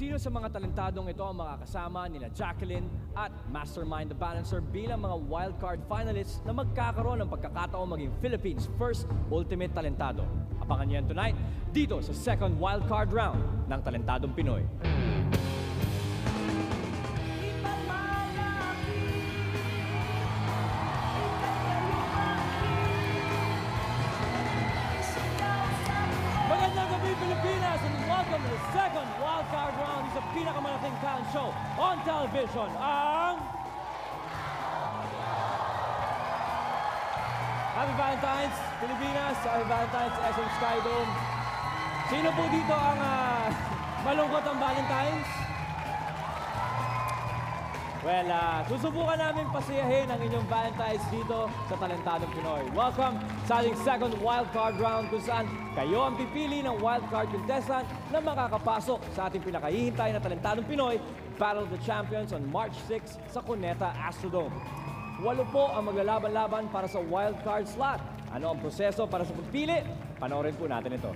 Sino sa mga talentadong ito ang makakasama nila Jacqueline at Mastermind the Balancer bilang mga wildcard finalists na magkakaroon ng pagkakataong maging Philippines' first ultimate talentado? Abangan niyo yan tonight dito sa second wildcard round ng Talentadong Pinoy. Magandang gabi, Pilipinas, and welcome to the second wildcard round sa pinakamalaking talent show on television, ang Happy Valentine's, Pilipinas! Happy Valentine's, SM Skydome. Sino po dito ang malungkot ang Valentine's? Well, susubukan namin pasiyahin ang inyong Valentine's dito sa Talentadong Pinoy. Welcome sa ating second wildcard round kung saan kayo ang pipili ng wildcard contestant na makakapasok sa ating pinakahihintay na Talentadong Pinoy Battle of the Champions on March 6 sa Cuneta Astrodome. 8 po ang maglalaban-laban para sa wildcard slot. Ano ang proseso para sa pagpili? Panoorin po natin ito.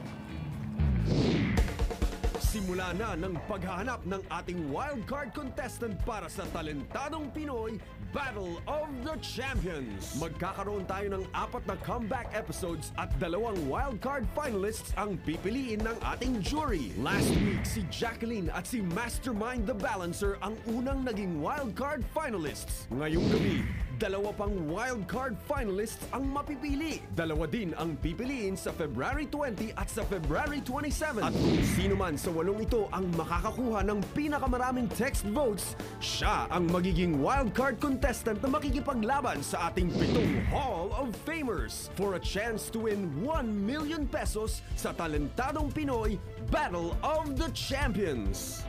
Simula na ng paghahanap ng ating wildcard contestant para sa Talentadong Pinoy Battle of the Champions. Magkakaroon tayo ng 4 na comeback episodes at 2 wildcard finalists ang pipiliin ng ating jury. Last week, si Jacqueline at si Mastermind the Balancer ang unang naging wildcard finalists. Ngayong gabi, 2 pang wildcard finalists ang mapipili. 2 din ang pipiliin sa February 20 at sa February 27. At kung sino man sa 8 ito ang makakakuha ng pinakamaraming text votes, siya ang magiging wildcard contestant na makikipaglaban sa ating 7 Hall of Famers for a chance to win 1 million pesos sa Talentadong Pinoy Battle of the Champions.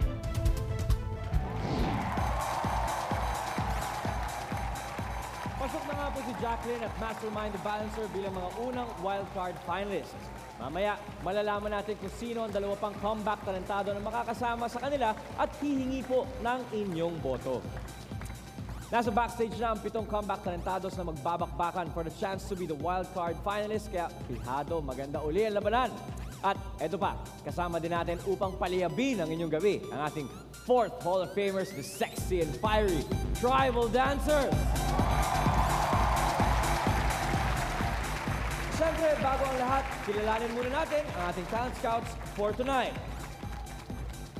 Pasok na nga po si Jacqueline at Mastermind the Balancer bilang mga unang wildcard finalists. Mamaya, malalaman natin kung sino ang 2 pang comeback talentado na makakasama sa kanila at hihingi po ng inyong boto. Nasa backstage na ang 7 comeback talentados na magbabakbakan for the chance to be the wildcard finalists. Kaya, pihado, maganda uli ang labanan. At eto pa, kasama din natin upang paliyabin ang inyong gabi ang ating 4th Hall of Famers, the sexy and fiery Tribal Dancers. Siyempre, bago ang lahat, kilalanin muna natin ang ating talent scouts for tonight.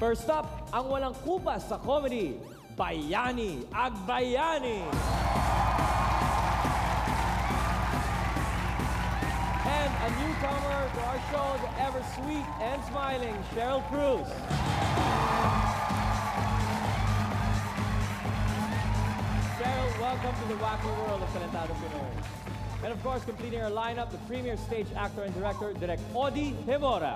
First up, ang walang kupas sa comedy, Bayani Agbayani. And a newcomer to our show, the ever sweet and smiling Cheryl Cruz. Cheryl, welcome to the wacky world of Talentadong Pinoy. And of course, completing our lineup, the premier stage actor and director, Direk Odi Himora.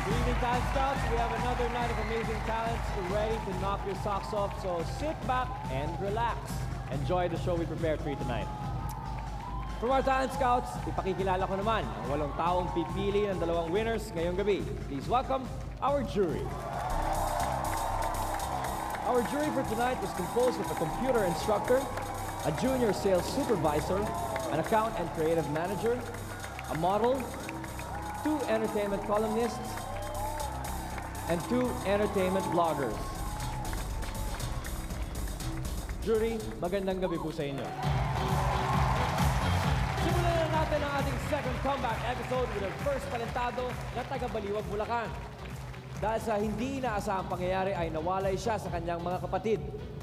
Good evening, Talent Scouts. We have another night of amazing talents ready to knock your socks off. So sit back and relax. Enjoy the show we prepared for you tonight. From our Talent Scouts, ipakikilala ko naman ang 8 taong pipili ng 2 winners ngayong gabi. Please welcome our jury. Our jury for tonight is composed of a computer instructor, a junior sales supervisor, an account and creative manager, a model, 2 entertainment columnists, and 2 entertainment bloggers. Jury, magandang gabi po sa inyo. Simulan na natin ang ating second comeback episode with our first talentado na taga-Baliwag, Bulacan. Dahil sa hindi inaasahang pangyayari ay nawalay siya sa kanyang mga kapatid.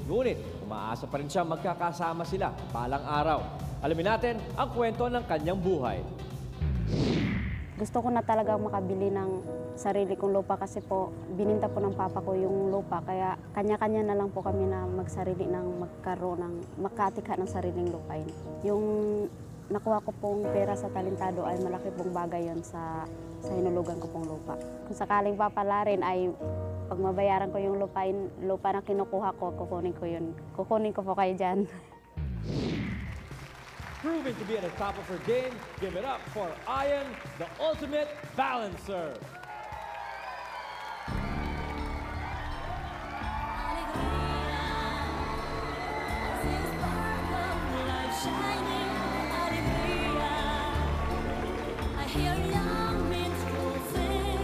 Ngunit, umaasa pa rin siya magkakasama sila balang araw. Alamin natin ang kwento ng kanyang buhay. Gusto ko na talaga makabili ng sarili kong lupa kasi po bininta po ng papa ko yung lupa. Kaya kanya-kanya na lang po kami na magsarili ng magkaroon ng makatikha ng sariling lupain. Yung nakuha ko pong pera sa talentado ay malaki pong bagay yon sa hinulugan ko pong lupa. Kung sakaling papalarin ay pag mabayaran ko yung lupa na kinukuha ko, kukunin ko yun. Kukunin ko po kayo dyan. Proving to be at the top of her game, give it up for Ian, the ultimate balancer. I hear young minstrels sing.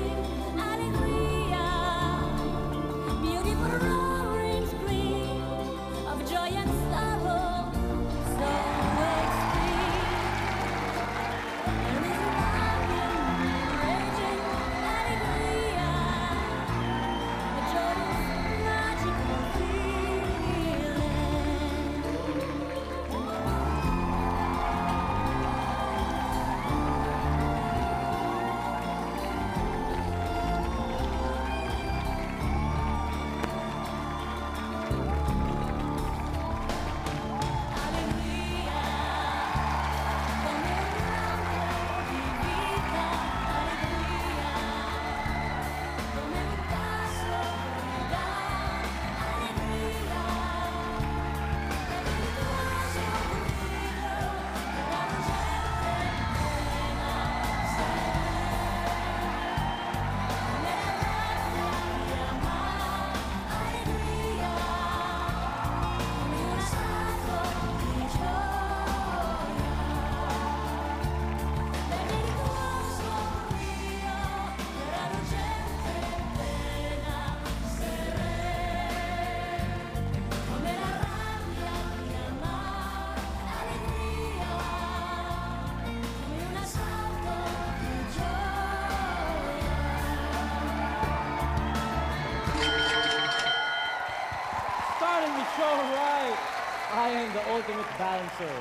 ultimate balancer.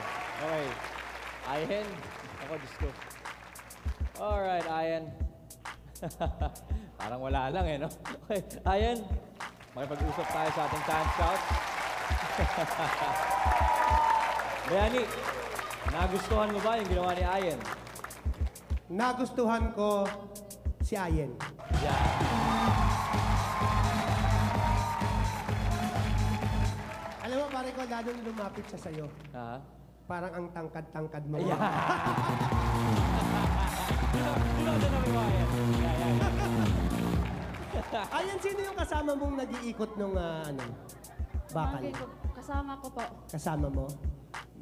Okay. Ayan. Ako, Diyos ko. Alright, Ayan. Parang wala lang eh, no? Okay, Ayan. Makipag-usap tayo sa ating talent scout. Bayani, nagustuhan mo ba yung ginawa ni Ayan? Nagustuhan ko si Ayen. Yeah. Alam mo, pare ko, lalo nung lumapit siya sa'yo. Ah? Parang ang tangkad-tangkad mo. Yeah. Sino mo, Ayan? Yeah. Ayan, sino yung kasama mong nag-iikot nung bakal? Mami ko, kasama ko po. Kasama mo?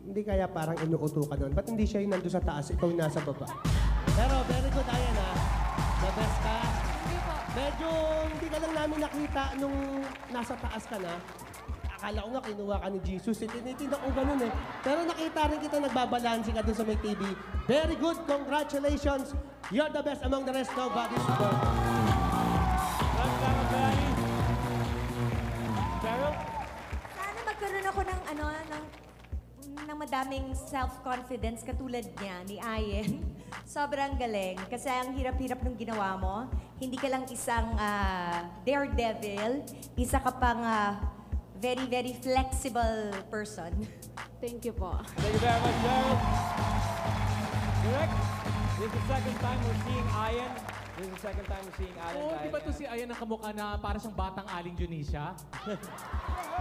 Hindi kaya parang inuuto ka nun? Ba't hindi siya yung nandun sa taas, ikaw yung nasa baba? Pero very good, Ayan, ha? The best ka. Hindi po. Medyo hindi ka lang namin nakita nung nasa taas ka na. Akala ko nga kinuha ka ni Jesus. Tinitinda ko ganun eh. Pero nakita rin kita nagbabalansi ka dun sa may TV. Very good. Congratulations. You're the best among the rest. Nobody's good. Salamat, Bayani. Cheryl? Sana magkaroon ako ng ng madaming self-confidence katulad niya, ni Ayen. Sobrang galing. Kasi ang hirap-hirap nung ginawa mo. Hindi ka lang isang daredevil. Isa ka pang very, very flexible person. Thank you po. Thank you very much, Cheryl. Correct. This is the second time we're seeing Ayan. This is the second time we're seeing Ayan. Oo, di ba to si Ayan ang kamukha na para siyang batang Aling Junisha?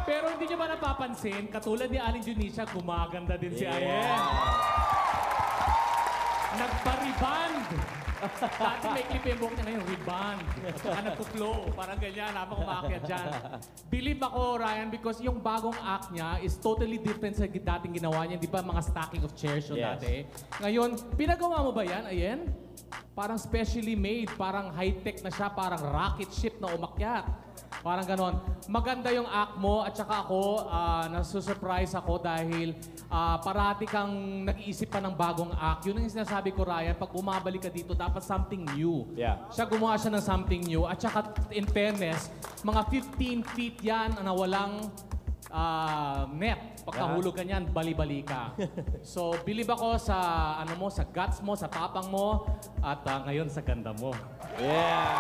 Pero hindi niyo ba napapansin, katulad ni Aling Junisha, gumaganda din si Ayan. Nagpa-reband. Dati may clip yung buhok niya ngayon, reband. At saka nagpo-flow, parang ganyan, habang umakyat dyan. Believe ako, Ryan, because yung bagong act niya is totally different sa dating ginawa niya. Di ba mga stacking of chairs yung Yes. dati? Ngayon, pinagawa mo ba yan, Ayan? Parang specially made, parang high-tech na siya, parang rocket ship na umakyat. Parang ganon. Maganda yung act mo at saka ako, nasusurprise ako dahil parati kang nag-iisip pa ng bagong act. Yun ang sinasabi ko, Ryan, pag bumabalik ka dito, dapat something new. Yeah. Siya gumawa siya ng something new. At saka, in fairness, mga 15 feet yan na walang net. Pag nahulog ka niyan, bali-bali ka. So, believe ako sa, sa guts mo, sa tapang mo, at ngayon sa ganda mo. Yeah.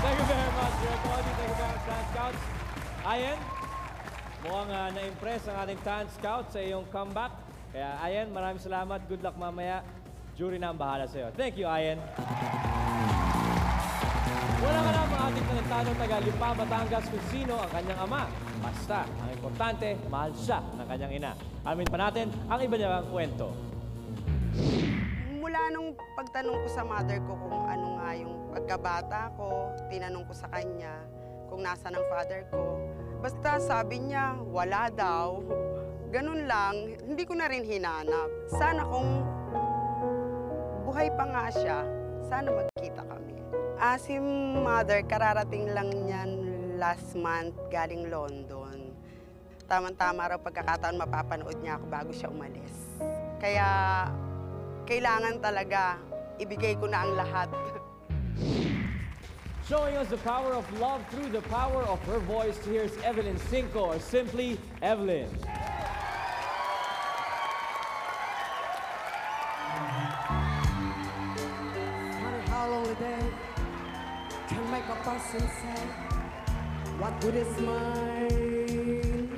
Thank you very much, Jared Cody. Thank you very much, Talent Scouts. Ayan, mukhang na-impress ang ating Talent Scout sa iyong comeback. Kaya, Ayan, maraming salamat. Good luck mamaya. Jury na ang bahala sa iyo. Thank you, Ayan. Wala ka na ang ating talentado taga Lipa, Batangas kung sino ang kanyang ama. Basta, ang importante, mahal siya ng kanyang ina. Alamin pa natin ang iba niyang kwento. Mula nung pagtanong ko sa mother ko kung ano nga yung pagkabata ko, tinanong ko sa kanya kung nasaan ang father ko. Basta sabi niya, wala daw. Ganun lang, hindi ko na rin hinanap. Sana kung buhay pa nga siya, sana magkita kami. Si mother, kararating lang niyan last month galing London. Tama-tama raw pagkakataon mapapanood niya ako bago siya umalis. Kaya kailangan talaga ibigay ko na ang lahat. Showing us the power of love through the power of her voice, here's Evelyn Cinco, or simply Evelyn. Funny how lonely day can make a person say, what good is my life?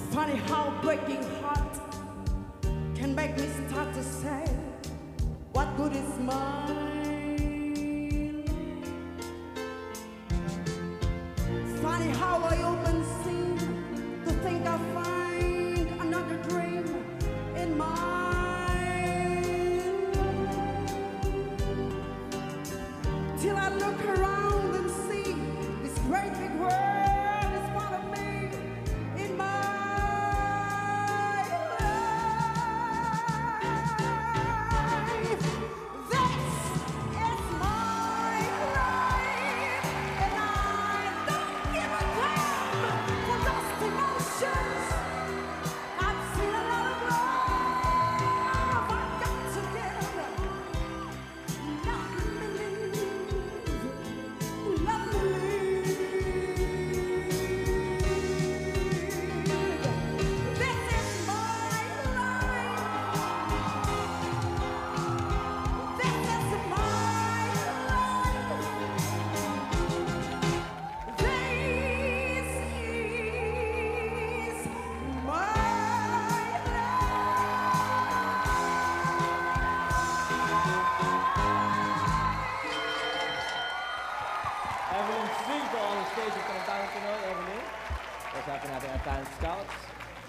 Funny how breaking heart can make me start to say, what good is my life? Funny how I often seem to think I find another dream in my till I look around and see this great big world is part of me in my life. This is my life, and I don't give a damn for lost emotions. I've seen a lot of love, I've got to give. Not believe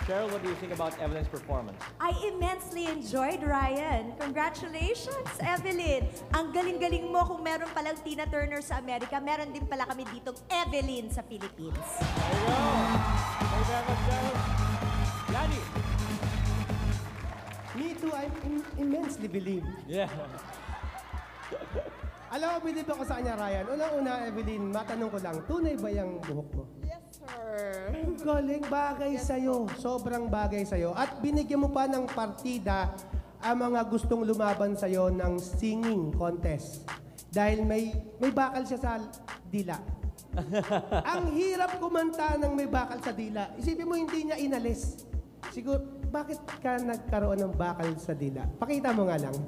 Cheryl, what do you think about Evelyn's performance? I immensely enjoyed, Ryan. Congratulations, Evelyn. Ang galing-galing mo. Kung meron palang Tina Turner sa Amerika, meron din pala kami ditong Evelyn sa Philippines. There you go. Thank you very much, Cheryl. Yanni. Me too, I'm immensely believed. Yeah. Alam mo, believe ako sa kanya, Ryan. Unang-una, Evelyn, matanong ko lang, tunay ba yung buhok mo? Yes, sir. Ang galing, bagay sa'yo. Sobrang bagay sa'yo. At binigyan mo pa ng partida ang mga gustong lumaban sa'yo ng singing contest. Dahil may bakal siya sa dila. Ang hirap kumanta ng may bakal sa dila. Isipin mo, hindi niya inalis. Siguro, bakit ka nagkaroon ng bakal sa dila? Pakita mo nga lang.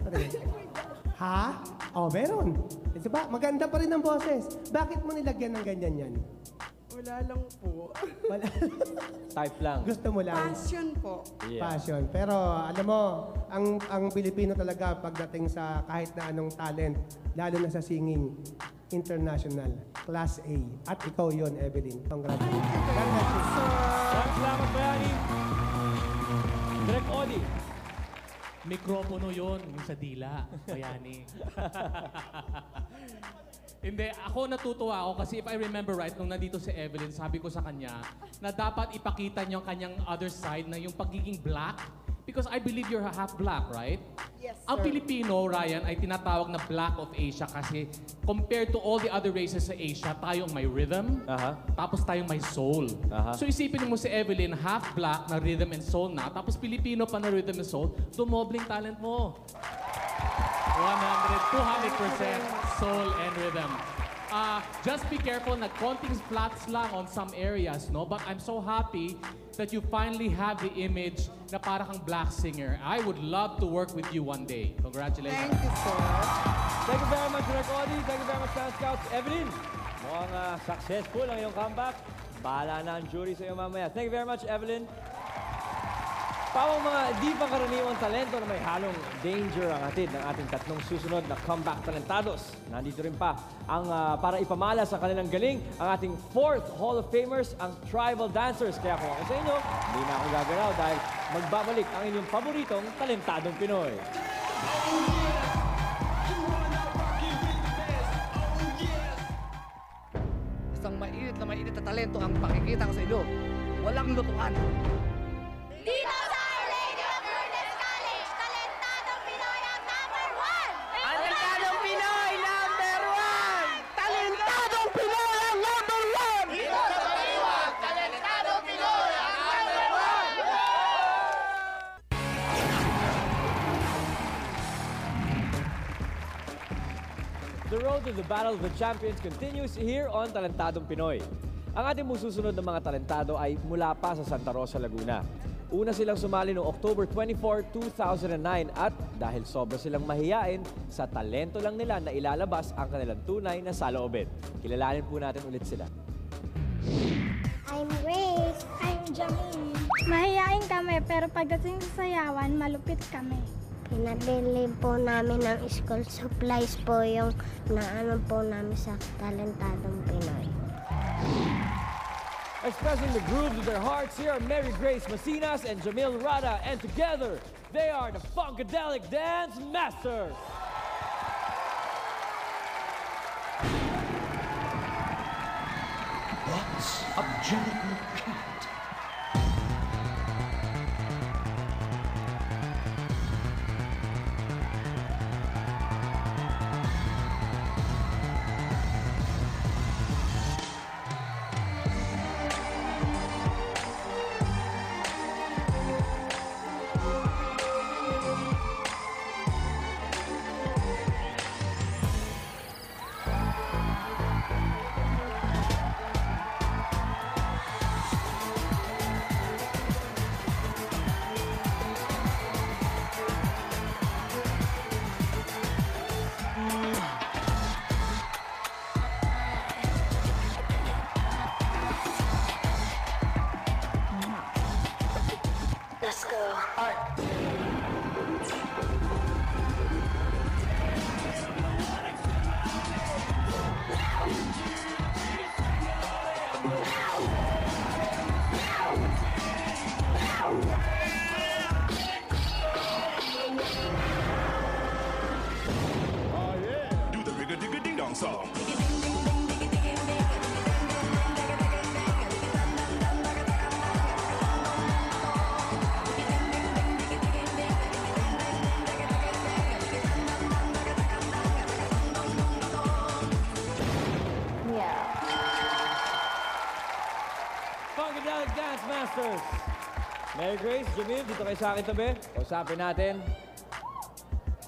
Ha? Oh, meron. Diba? Maganda pa rin ang boses. Bakit mo nilagyan ng ganyan yan? Wala lang po. Wala. Type lang. Gusto mo lang? Passion po. Yeah. Passion. Pero alam mo, ang Pilipino talaga pagdating sa kahit na anong talent, lalo na sa singing, international, class A. At ikaw yon, Evelyn. Congratulations. Salamat, Bayani. Direk Odi. Mikropono yun, yung sa dila. Bayani. Hindi, ako natutuwa ako kasi if I remember right, nung nandito si Evelyn, sabi ko sa kanya na dapat ipakita niyo ang kanyang other side na yung pagiging black. Because I believe you're half black, right? Yes, sir. Ang Pilipino, Ryan, ay tinatawag na Black of Asia kasi compared to all the other races sa Asia, tayong may rhythm, tapos tayong may soul. So isipin mo si Evelyn, half black na rhythm and soul na, tapos Pilipino pa na rhythm and soul, dumobling talent mo. 100, 200% soul and rhythm. Just be careful na konting flats lang on some areas, no? But I'm so happy that you finally have the image na para kang black singer. I would love to work with you one day. Congratulations. Thank you, sir. Thank you very much, Direk Odi. Thank you very much, Fan Scouts. Evelyn, mukhang successful ang iyong comeback. Bahala na ang jury sa iyo mamaya. Thank you very much, Evelyn. Pawang mga di pa karaniwang talento na may halong danger ang hatid ng ating tatlong susunod na comeback talentados. Nandito rin pa ang para ipamala sa kanilang galing ang ating 4th Hall of Famers, ang Tribal Dancers. Kaya kung ako sa inyo, hindi na ako gagalaw dahil magbabalik ang inyong paboritong talentadong Pinoy. Isang mainit na talento ang pakikita ko sa inyo. Walang lutuan. Dito sa Our Lady of Lourdes College, talentadong Pinoy ang number 1! Talentadong Pinoy number 1! Talentadong Pinoy ang number 1! Dito sa Paliwag, talentadong Pinoy ang number 1! The road to the Battle of the Champions continues here on Talentadong Pinoy. Ang ating susunod ng mga talentado ay mula pa sa Santa Rosa, Laguna. Una silang sumali noong October 24, 2009 at dahil sobra silang mahiyain, sa talento lang nila na ilalabas ang kanilang tunay na saloobin. Kilalanin po natin ulit sila. I'm Grace. I'm Jamie. Mahihain kami pero pagdating sa sayawan, malupit kami. Pinabili po namin ng school supplies po yung naano po namin sa Talentadong Pinoy. Expressing the grooves of their hearts, here are Mary Grace Masinas and Jamil Rada, and together, they are the Funkadelic Dance Masters. What's a jellicle cat? song. Funkadelic Dance Masters. Mary Grace, Jamil, dito kayo sa akin tabi. Kausapin natin.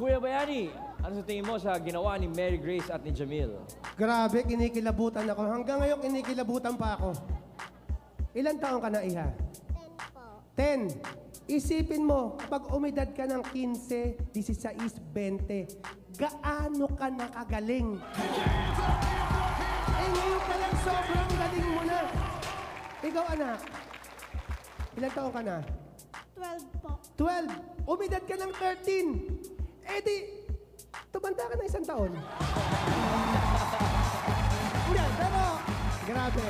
Kuya Bayani, ano sa tingin mo sa ginawa ni Mary Grace at ni Jamil? Grabe, kinikilabutan ako. Hanggang ngayon, kinikilabutan pa ako. Ilan taon ka na, Iha? 10 po. 10. Isipin mo, pag umidad ka ng 15, 16, 20, gaano ka nakagaling? Ngayon ka lang, sobrang galing mo na. Ikaw, anak, ilang taon ka na? 12 po. 12. Umidad ka ng 13. Eh di, tumanda ka na 1 taon. Hindi, pero, grabe.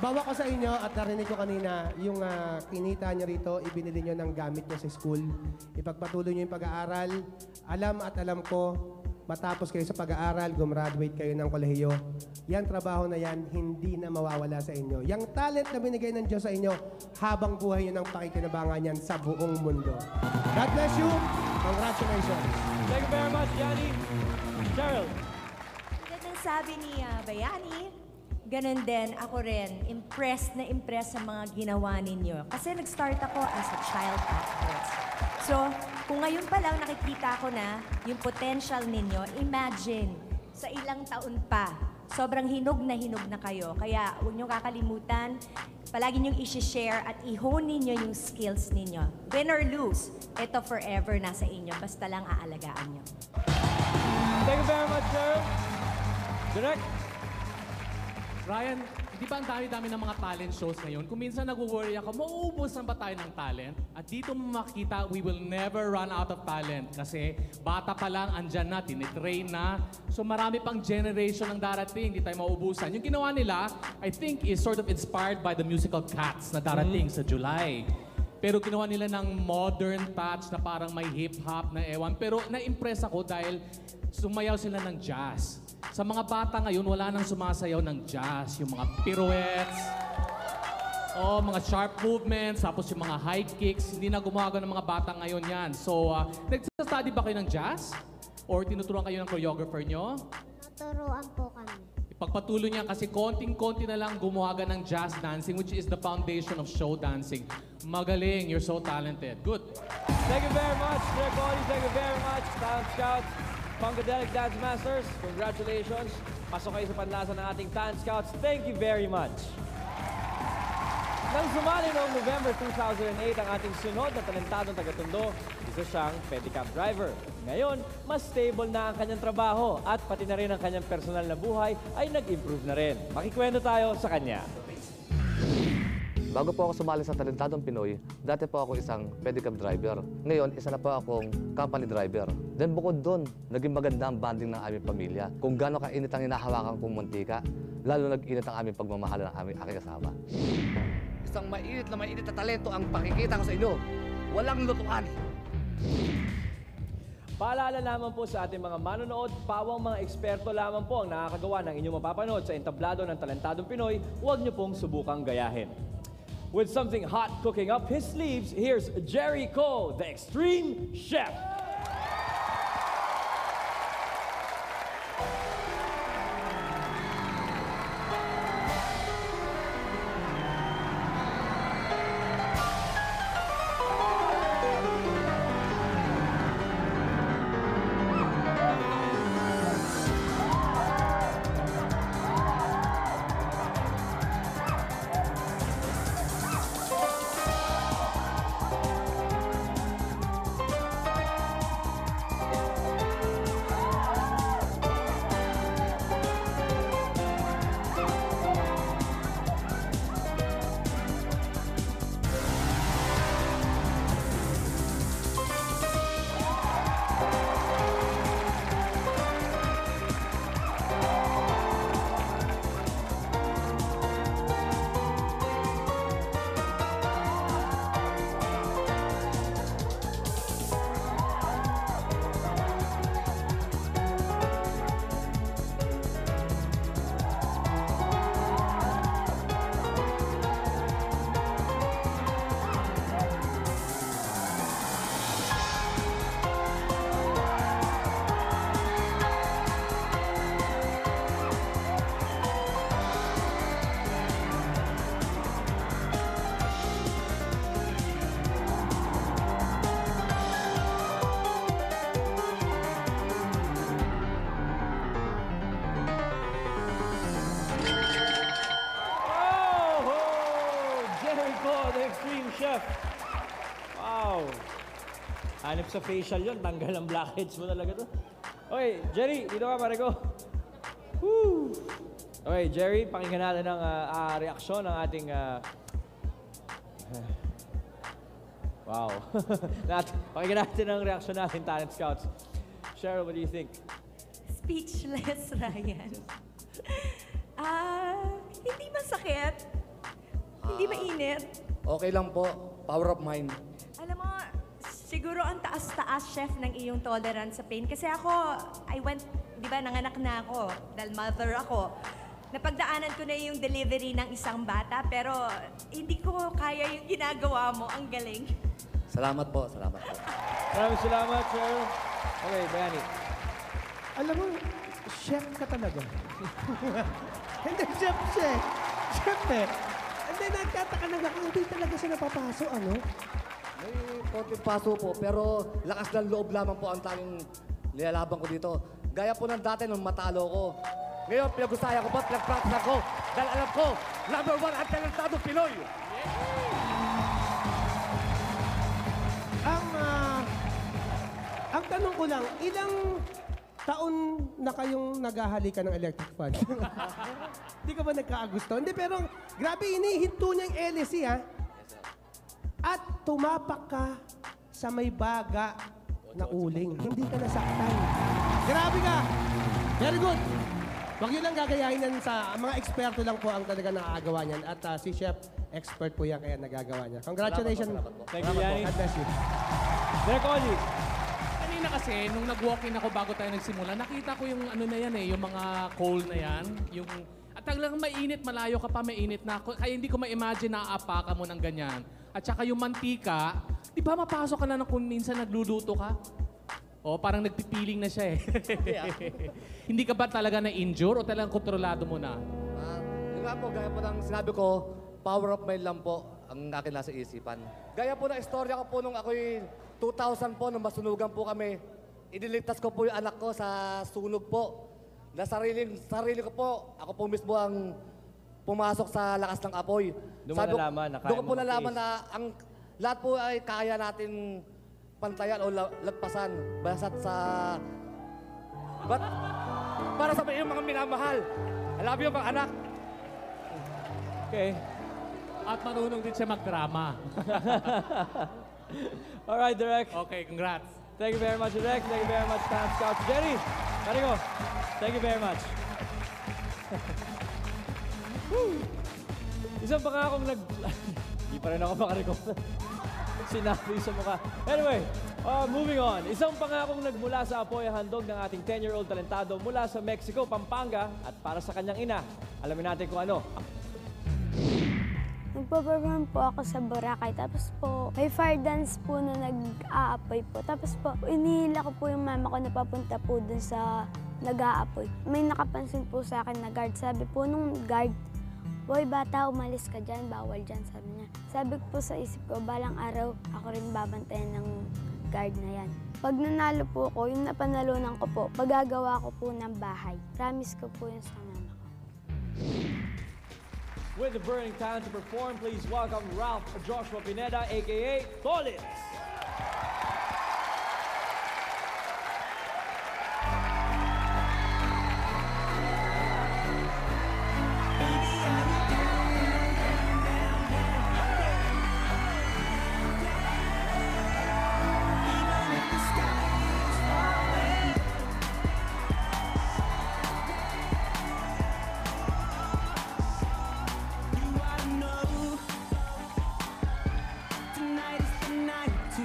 Bawa ko sa inyo at narinig ko kanina yung kinita niyo rito, ibinili niyo ng gamit niyo sa school. Ipagpatuloy niyo yung pag-aaral. Alam at alam ko, matapos kayo sa pag-aaral, gumraduate kayo ng kolehiyo. Yan trabaho na yan, hindi na mawawala sa inyo. Yang talent na binigay ng Diyos sa inyo, habang buhay niyo ng pakikinabangan yan sa buong mundo. God bless you. Congratulations. Thank you very much, Yanni. Cheryl. Gandang sabi ni Bayani, ganun din ako rin, impressed sa mga ginawa ninyo. Kasi nag-start ako as a child actress. So, kung ngayon pa lang nakikita ko na yung potential ninyo, imagine, sa ilang taon pa, sobrang hinog na kayo. Kaya huwag niyo kakalimutan, palagi niyong i-share at i-hone ninyo yung skills ninyo. Win or lose, ito forever nasa inyo. Basta lang aalagaan niyo. Thank you very much, Cheryl. Direct. Ryan, di ba ang dami-dami ng mga talent shows ngayon? Kung minsan nag-worry ako, mauubusan ba tayo ng talent? At dito mo makikita, we will never run out of talent. Kasi bata pa lang, andyan na, tinitrain na. So marami pang generation ang darating, hindi tayo mauubusan. Yung ginawa nila, I think, is sort of inspired by the musical Cats na darating sa July. Pero ginawa nila ng modern touch na parang may hip-hop na ewan. Pero na-impress ako dahil sumayaw sila ng jazz. Sa mga bata ngayon, wala nang sumasayaw ng jazz. Yung mga pirouettes, mga sharp movements, tapos yung mga high kicks. Hindi na gumagawa ng mga bata ngayon yan. So, nagsastudy ba kayo ng jazz? Or tinuturuan kayo ng choreographer nyo? Naturuan po kami. Ipagpatuloy niya kasi konting-konti na lang gumawa ng jazz dancing, which is the foundation of show dancing. Magaling, you're so talented. Good. Thank you very much, Direct Oli. Thank you very much, Talent Scouts. Funkadelic Dance Masters, congratulations. Pasok kayo sa panlasa ng ating Talent Scouts. Thank you very much. Nang sumali noong November 2008 ang ating sunod na talentadong taga-Tondo, isa siyang pedicab driver. Ngayon, mas stable na ang kanyang trabaho at pati na rin ang kanyang personal na buhay ay nag-improve na rin. Makikwento tayo sa kanya. Bago po ako sumali sa Talentadong Pinoy, dati po ako isang pedicab driver. Ngayon, isa na po akong company driver. Then bukod doon, naging maganda ang bonding ng aming pamilya. Kung gaano kainit ang hinahawakan kong muntika, lalo nag-init ang aming pagmamahal ng aking kasama. Isang mainit na talento ang pakikita ko sa inyo. Walang lutuan. Paalala lamang po sa ating mga manonood, pawang mga eksperto lamang po ang nakakagawa ng inyong mapapanood sa entablado ng Talentadong Pinoy, huwag niyo pong subukang gayahin. With something hot cooking up his sleeves, here's Jerry Cole, the Extreme Chef. Hanip sa facial yun, tanggal ang blackheads mo talaga to. Okay, Jerry, dito ka, pare ko. Woo! Okay, Jerry, pakinggan natin ang reaksyon ng ating... wow. Pakinggan natin ang reaksyon natin, Talent Scouts. Cheryl, what do you think? Speechless, Ryan. Hindi masakit. Hindi mainit. Okay lang po. Power of mind. Alam mo, siguro ang taas-taas, chef, ng iyong tolerance sa pain. Kasi ako, di ba, nanganak na ako dahil mother ako. Napagdaanan ko na yung delivery ng isang bata, pero hindi ko kaya yung ginagawa mo. Ang galing. Salamat po. Salamat po. Maraming salamat, Cheryl. Okay, Bayani. Alam mo, chef ka talaga. Hindi, chef siya. Chef eh. Hindi, nagtataka lang ako, hindi talaga siya napapasok, ano? May konting paso po, pero lakas ng loob lamang po ang tanging nilalaban ko dito. Gaya po ng dati nung matalo ko. Ngayon, pinag-usaya ko po, pinag-practice ako. Dahil alam ko, number 1 ang talentadong Pinoy. Ang tanong ko lang, ilang taon na kayong naghahalikan ng electric fan? Hindi ka ba nagkaagusto? Hindi, pero grabe, inihinto niya yung LSC, ha? At tumapak ka sa may baga na uling. Hindi ka nasaktan. Grabe ka! Very good! Huwag yun lang gagayahin yan sa mga eksperto lang po ang talaga nakagawa niyan. At si Chef, expert po yan kaya nagagawa niya. Congratulations. Thank you, Yanni. God bless you. Derek Oji. Kanina kasi, nung nag-walk-in ako bago tayo nagsimula, nakita ko yung ano na yan yung mga coal na yan. At talagang mainit, malayo ka pa, mainit na. Kaya hindi ko ma-imagine na aapakan mo ng ganyan. At saka yung mantika, di ba mapasok ka na kung minsan nagluluto ka? O parang nagpipiling na siya eh. Hindi ka ba talaga na-injure o talagang kontrolado mo na? Yun nga po, gaya po ng sinabi ko, power of mind lang po ang akin nasa isipan. Gaya po ng istorya ko po nung ako'y 2000 po, nung masunugan po kami, iniligtas ko po yung anak ko sa sunog po. Na sarili ko po, ako po mismo ang pumasok sa lakas ng apoy. Doon mo nalaman na kaya Doon ko po nalaman na ang lahat po ay kaya natin pantayan o lagpasan. Basta't sa... para sa iyong mga minamahal. I love you, mga anak. Okay. At marunong din siya magdrama. Alright, Derek. Okay, congrats. Thank you very much, Derek. Thank you very much, Talent Scouts. Jerry, Marico, thank you very much. Isang pa nga akong Hindi pa rin ako makareko. Sinabi sa mukha. Anyway, moving on. Isang pa nga akong nagmula sa apoy handog ng ating 10-year-old talentado mula sa Mexico, Pampanga, at para sa kanyang ina. Alamin natin kung ano. Nagpa-perform po ako sa Boracay. Tapos po, may fire dance po na nag-aapoy po. Tapos po, inihila ko po yung mama ko na papunta po dun sa nag-aapoy. May nakapansin po sa akin na guard. Sabi po nung guard, "Boy, bata, umalis ka dyan. Bawal dyan," sabi niya. Sabi ko po sa isip ko, balang araw, ako rin babantayan ng guard na yan. Pag nanalo po ako, yung napanalunan ko po, pagagawa ko po ng bahay. Promise ko po yun sa mama ko. With the burning talent to perform, please welcome Ralph Joshua Pineda, a.k.a. Tolitz. Tonight is the night to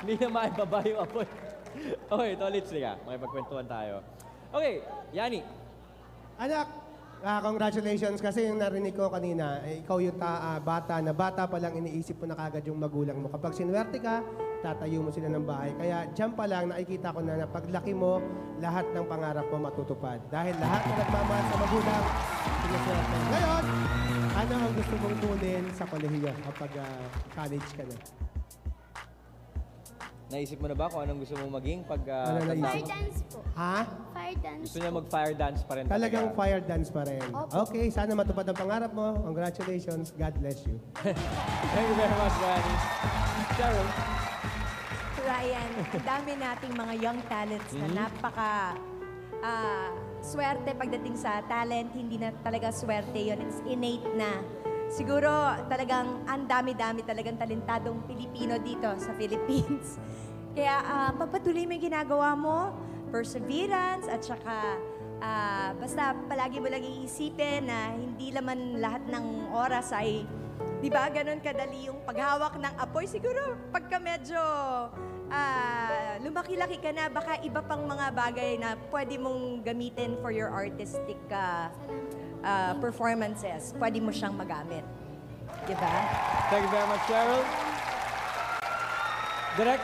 Hindi na maibaba yung apoy. Okay, Tolits, sige. Makipagkwentuhan tayo. Okay, Yani. Anak, congratulations kasi yung narinig ko kanina, ikaw yung bata na bata pa lang iniisip mo na kagad yung magulang mo. Kapag sinuwerte ka, tatayo mo sila ng bahay. Kaya dyan pa lang nakikita ko na paglaki mo, lahat ng pangarap mo matutupad. Dahil lahat na nagmamahal sa magulang, sinuswerte. Ngayon, ano ang gusto mong kunin sa kolehiyo kapag college ka na? Naisip mo na ba kung anong gusto mong maging pag... Ano naisip? Fire dance po. Ha? Fire dance. Gusto niya mag-fire dance pa rin. Talagang talaga. fire dance pa rin. Okay, sana matupad ang pangarap mo. Congratulations. God bless you. Thank you very much, Yani. Cheryl. Ryan, ang dami nating mga young talents na napaka swerte pagdating sa talent. Hindi na talaga swerte yon, it's innate na. Siguro talagang ang dami-dami talagang talentadong Pilipino dito sa Philippines. Kaya pagpatuloy mo yung ginagawa mo, perseverance, at saka basta palagi mo lang iisipin na hindi naman lahat ng oras ay, di ba, ganun kadali yung paghawak ng apoy. Siguro pagka medyo lumaki-laki ka na, baka iba pang mga bagay na pwede mong gamitin for your artistic performances, pwede mo siyang magamit. Diba? Thank you very much, Cheryl. Direk.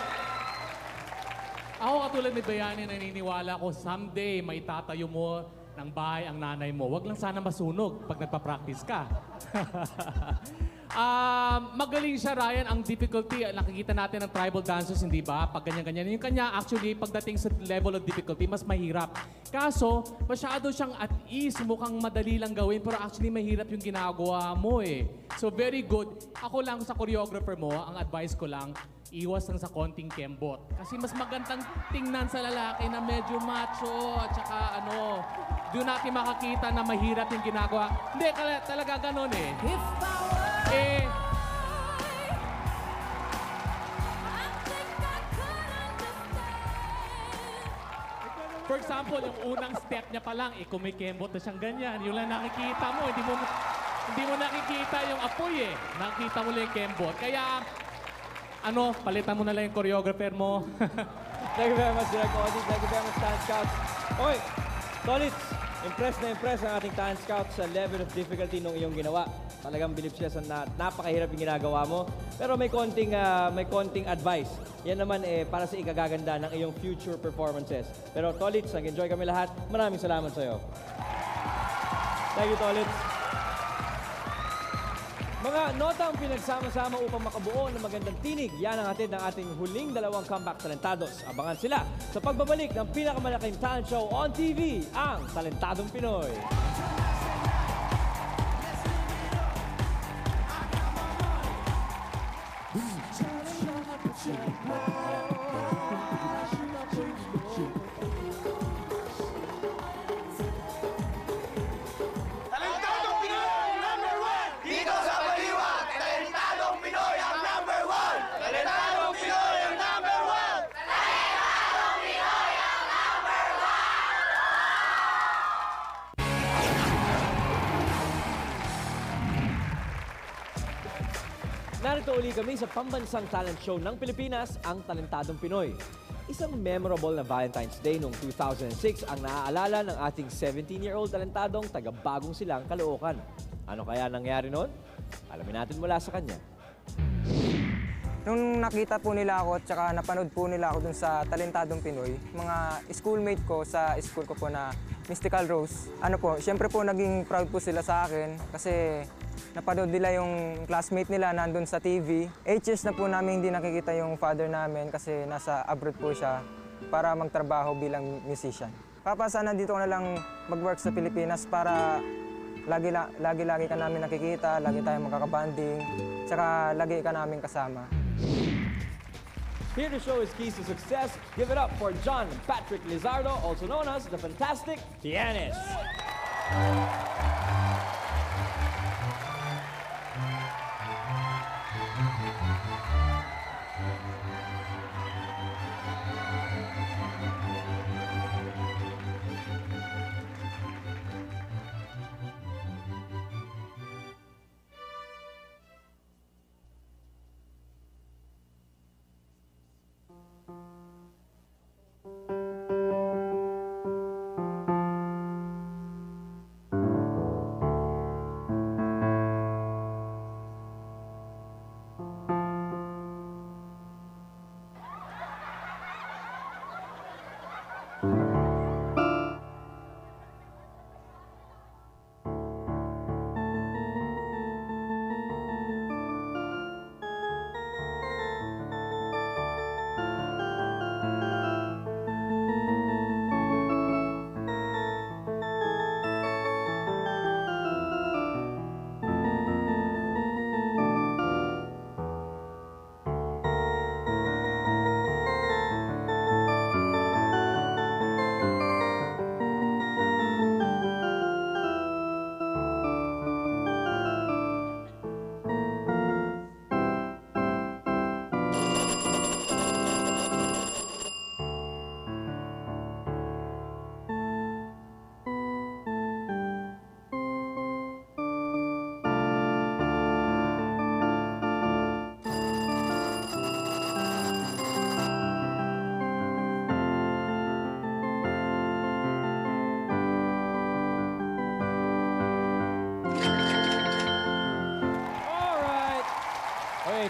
Ako katulad ni Bayani, naniniwala ko someday may tatayo mo ng bahay ang nanay mo. Huwag lang sana masunog pag nagpa-practice ka. Magaling siya, Ryan. Ang difficulty, nakikita natin ng tribal dancers, hindi ba? Pag ganyan-ganyan. Yung kanya, actually, pagdating sa level of difficulty, mas mahirap. Kaso, masyado siyang at ease. Mukhang madali lang gawin, pero actually, mahirap yung ginagawa mo eh. So, very good. Ako lang sa choreographer mo, ang advice ko lang, iwas lang sa konting kembot. Kasi mas magandang tingnan sa lalaki na medyo macho at saka doon natin makakita na mahirap yung ginagawa. Hindi, talaga ganon eh. For example, yung unang step niya pa lang, kumikembot na siyang ganyan. Yun lang nakikita mo. Hindi mo nakikita yung apoy eh. Nakikita mo lang yung kembot. Kaya, palitan mo na lang yung choreographer mo. Thank you very much, Direk Odi. Thank you very much, Talent Scout. Okay, Tolits, impressed na impressed ang ating Talent Scout sa level of difficulty nung iyong ginawa. Talagang bilib siya sa napakahirap yung ginagawa mo. Pero may konting advice. Yan naman para sa ikagaganda ng iyong future performances. Pero Tolits, nag-enjoy kami lahat. Maraming salamat sa iyo. Thank you, Tolits. Mga nota ang pinagsama-sama upang makabuo ng magandang tinig. Yan ang hatid ng ating huling dalawang comeback talentados. Abangan sila sa pagbabalik ng pinakamalaking talent show on TV, ang Talentadong Pinoy. Talentadong Pinoy, number 1! Dito sa Baliwag, Talentadong Pinoy ang number 1! Talentadong Pinoy ang number 1! Talentadong Pinoy ang number 1! Narito uli kami sa pambansang talent show ng Pilipinas, ang Talentadong Pinoy. Isang memorable na Valentine's Day noong 2006 ang naaalala ng ating 17-year-old talentadong taga-Bagong Silang, Caloocan. Ano kaya nangyari noon? Alamin natin mula sa kanya. Nung nakita po nila ako at saka napanood po nila ako dun sa Talentadong Pinoy, mga schoolmate ko sa school ko po na Mystical Rose, syempre po naging proud po sila sa akin kasi napanood nila yung classmate nila nandun sa TV. 8 years na po namin hindi nakikita yung father namin kasi nasa abroad po siya para magtrabaho bilang musician. Papa, sana dito ko na lang mag-work sa Pilipinas para lagi ka namin nakikita, lagi tayong magkakabanding, tsaka lagi ka namin kasama. Here to show his keys to success, give it up for John Patrick Lizardo, also known as the Fantastic Tianis.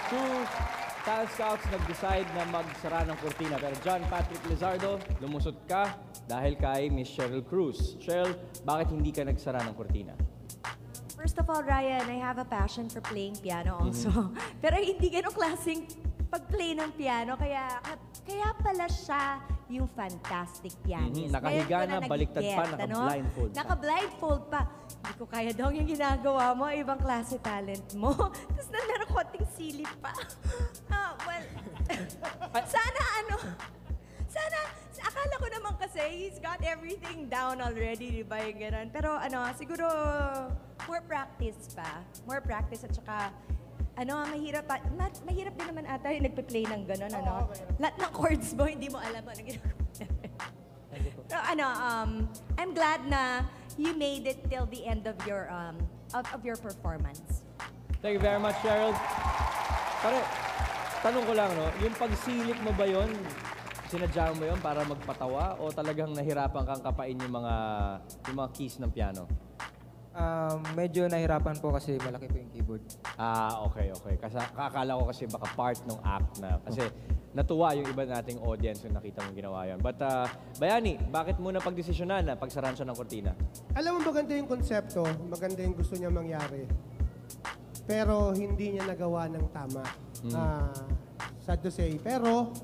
two talent scouts nag-decide na magsara ng kurtina. Pero John Patrick Lizardo, lumusot ka dahil kay Miss Cheryl Cruz. Cheryl, bakit hindi ka nagsara ng kurtina? First of all, Ryan, I have a passion for playing piano also. Pero hindi ganong klaseng pag-play ng piano. Kaya pala siya yung fantastic pianist. Nakahiga Ngayon ko na, baliktad pa, nag-get, naka-blindfold pa. Naka-blindfold pa. Hindi ko kaya daw yung ginagawa mo, ibang klase talent mo. Tapos na meron konting silip pa. Sana, akala ko naman kasi he's got everything down already, di ba yung ganun. Pero siguro more practice pa. More practice at saka mahirap din naman ata yung nagpe-play ng gano'n, Lahat ng chords mo, hindi mo alam ano ginagawa. Pero I'm glad na you made it till the end of your performance. Thank you very much, Cheryl. Pare, tanong ko lang, no? Yung pagsilip mo ba yun, sinadya mo yun para magpatawa o talagang nahirapan kang kapain yung mga keys ng piano? Medyo nahirapan po kasi malaki po yung keyboard. Okay. Kasi akala ko kasi baka part ng act na. Kasi natuwa yung iba nating audience yung nakita mong ginawa yun. But Bayani, bakit mo na pagdesisyonan na pagsaran siya ng kortina? Alam mo, maganda yung konsepto, maganda yung gusto niya mangyari. Pero hindi niya nagawa ng tama. Sad to say. Pero,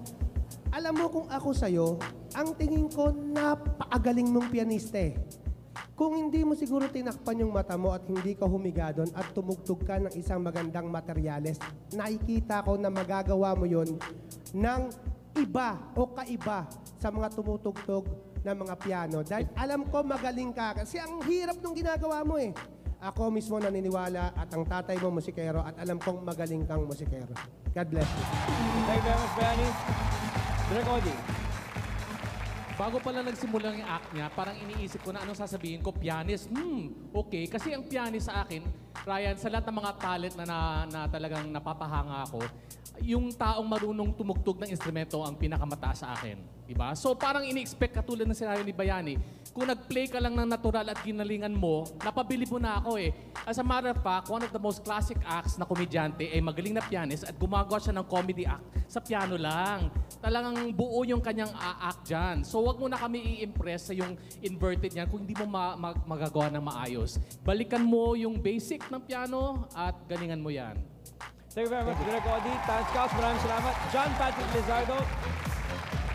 alam mo kung ako sa'yo, ang tingin ko napakagaling mong pianista eh. Kung hindi mo siguro tinakpan yung mata mo at hindi ka humiga doon at tumugtog ka ng isang magandang materyales, nakikita ko na magagawa mo yun ng iba o kaiba sa mga tumutugtog na mga piano. Dahil alam ko magaling ka kasi ang hirap nung ginagawa mo eh. Ako mismo naniniwala at ang tatay mo musikero at alam kong magaling kang musikero. God bless you. Thank you very much, Bayani. Direk Odi. Bago pala nagsimula yung act niya, parang iniisip ko na anong sasabihin ko, pianist. Okay. Kasi ang pianist sa akin, Ryan, sa lahat ng mga talent na talagang napapahanga ako, yung taong marunong tumugtog ng instrumento ang pinakamataas sa akin. Diba? So parang ini-expect katulad ng sinabi ni Bayani, kung nag-play ka lang ng natural at ginalingan mo, napabili mo na ako eh. As a matter of fact, one of the most classic acts na komedyante ay magaling na pianist at gumagawa siya ng comedy act sa piano lang. Talagang buo yung kanyang act dyan. So wag mo na kami i-impress sa yung inverted niyan kung hindi mo magagawa ng maayos. Balikan mo yung basic ng piano at galingan mo yan. Thank you very much, Direk Odi. Talent Scouts, maraming salamat. John Patrick Lizardo,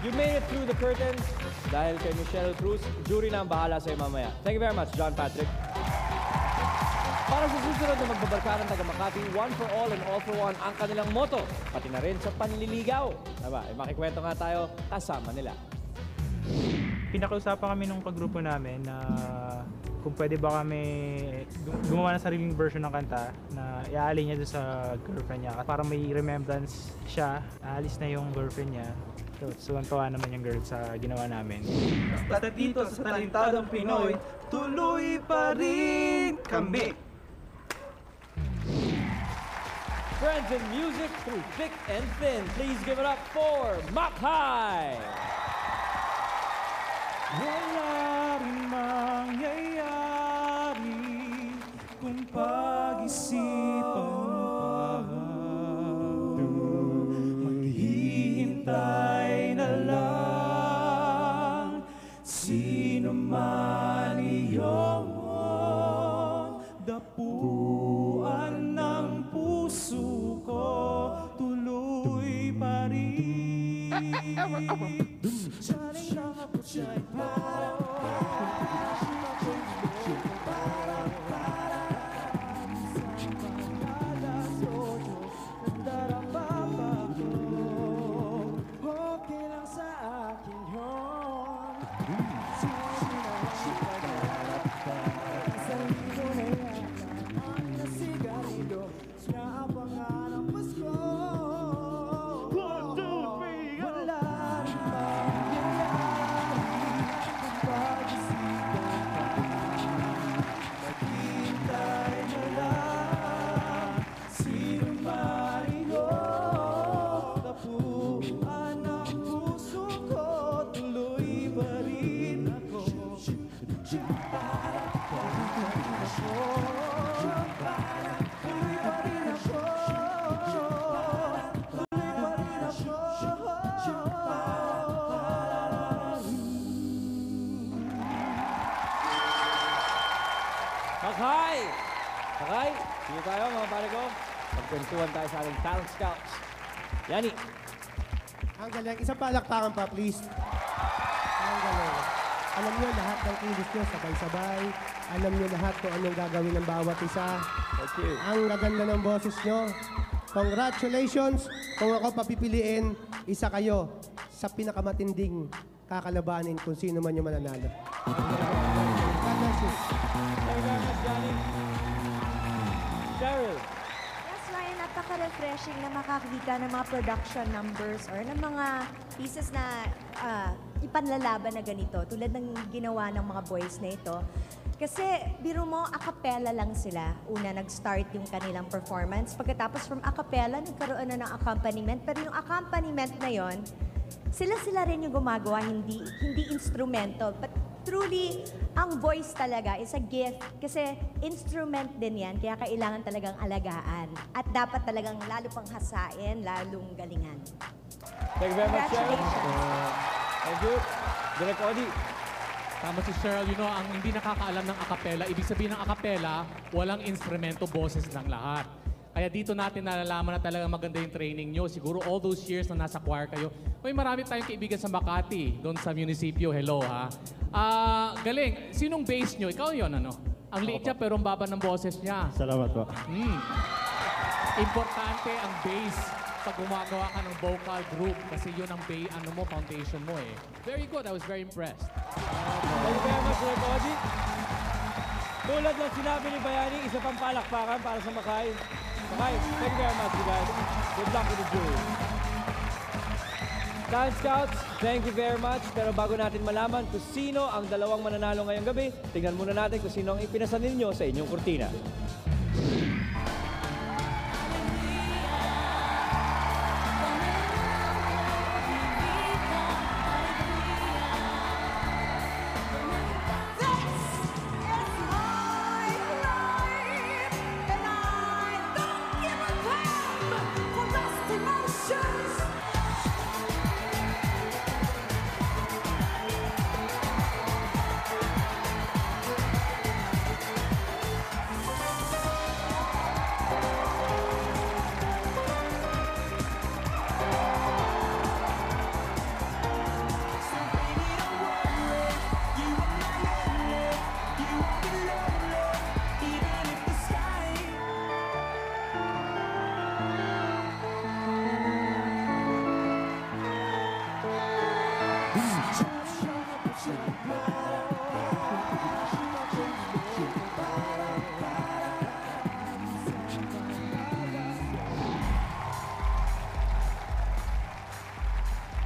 you made it through the curtains dahil kay Michelle Cruz. Jury na ang bahala sa'yo mamaya. Thank you very much, John Patrick. Para sa susunod na magbabarka ng taga Makati, one for all and all for one ang kanilang motto, pati na rin sa panliligaw. Diba? Makikwento nga tayo kasama nila. Pinakausapan kami nung kagrupo namin na kung pwede ba kami gumawa ng sariling version ng kanta na iaalay niya doon sa girlfriend niya. Para may remembrance siya, aalis na yung girlfriend niya. So, tuwan naman yung girl sa ginawa namin. Basta dito sa Talentadong Pinoy, tuloy pa rin kami. Friends in music through thick and thin, please give it up for Mackay! Wala rin mangyayari kung pag-isipan pa. Maghihintay na lang sino man iyong dapuan ng puso ko, tuloy pa rin. Okay, sige tayo mga pare ko. Pagkwentuhan tayo sa ating talent scouts. Yani. Ang galing. Isang palakpakan pa, please. Ang galing. Alam niyo lahat ng kilos niyo, sabay-sabay. Alam niyo lahat kung anong gagawin ng bawat isa. Thank you. Ang gaganda ng boses niyo. Congratulations! Kung ako papipiliin, isa kayo sa pinakamatinding kakalabanin kung sino man yung mananalo. God bless you. Thank you very much, Johnny. Cheryl. Yes, Ryan, napaka-refreshing na makakita ng mga production numbers or ng mga pieces na ipanlalaban na ganito, tulad ng ginawa ng mga boys na ito. Kasi, biro mo, a cappella lang sila. Una, nag-start yung kanilang performance. Pagkatapos from a cappella, nagkaroon na ng accompaniment. Pero yung accompaniment na yon, sila-sila rin yung gumagawa, hindi instrumental. But truly, ang voice talaga is a gift. Kasi instrument din yan, kaya kailangan talagang alagaan. At dapat talagang lalo pang hasain, lalong galingan. Thank you very much, Cheryl. Thank you. Direk Odi. Tama si Cheryl, you know, ang hindi nakakaalam ng acapella, ibig sabihin ng acapella, walang instrumento, boses ng lahat. Kaya dito natin nalalaman na talagang maganda yung training nyo. Siguro all those years na nasa choir kayo. May marami tayong kaibigan sa Makati, doon sa munisipyo. Hello, ha? Galing. Sinong bass nyo? Ikaw yun, ano? Ang liit niya, pero ang baba ng boses niya. Salamat po. Importante ang bass pag gumagawa ka ng vocal group kasi yun ang foundation mo eh. Very good. I was very impressed. Thank you very much, Direk Odi. Tulad ng sinabi ni Bayani, isa pang palakpakan para sa Makay. Makay, thank you very much, you guys. Good luck with the jury. Talent Scouts, thank you very much. Pero bago natin malaman kung sino ang dalawang mananalo ngayong gabi, tingnan muna natin kung sino ang ipinasan ninyo sa inyong kurtina.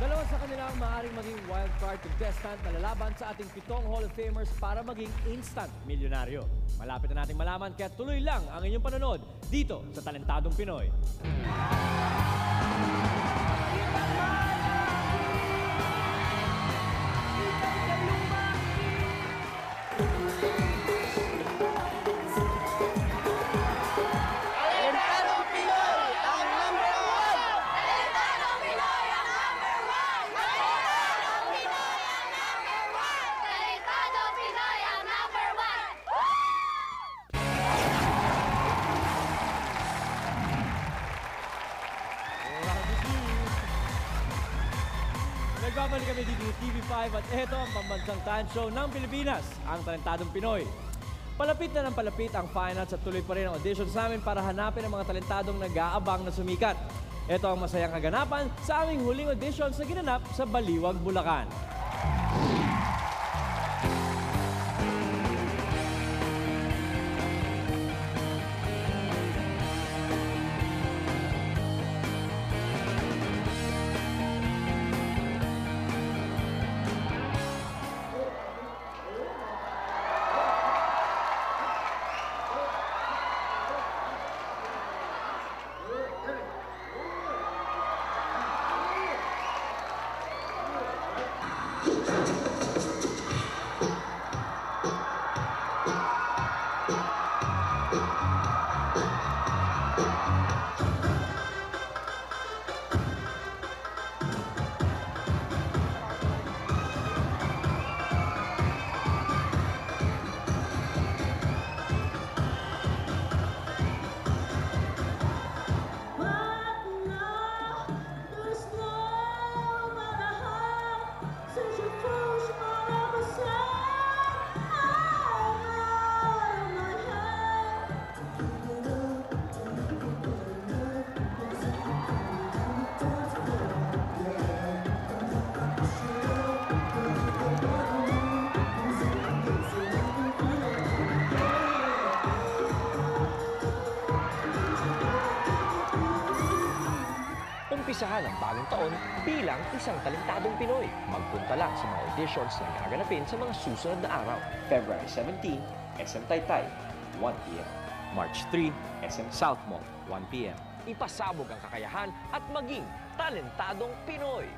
Dalawa sa kanila ang maaaring maging wildcard contestant na lalaban sa ating 7 Hall of Famers para maging instant milyonaryo. Malapit na nating malaman kaya tuloy lang ang inyong panonood dito sa Talentadong Pinoy. Nagbabalik kami dito sa TV5 at ito ang pambansang talent show ng Pilipinas, ang Talentadong Pinoy. Palapit na ng palapit ang finals at tuloy pa rin ang audition sa amin para hanapin ang mga talentadong nag-aabang na sumikat. Ito ang masayang kaganapan sa aming huling audition sa ginanap sa Baliwag, Bulacan. umpisahan ang bagong taon bilang isang talentadong Pinoy. Magpunta lang sa mga auditions na gaganapin sa mga susunod na araw. February 17, SM Taytay, 1 p.m. March 3, SM South Mall, 1 p.m. Ipasabog ang kakayahan at maging talentadong Pinoy.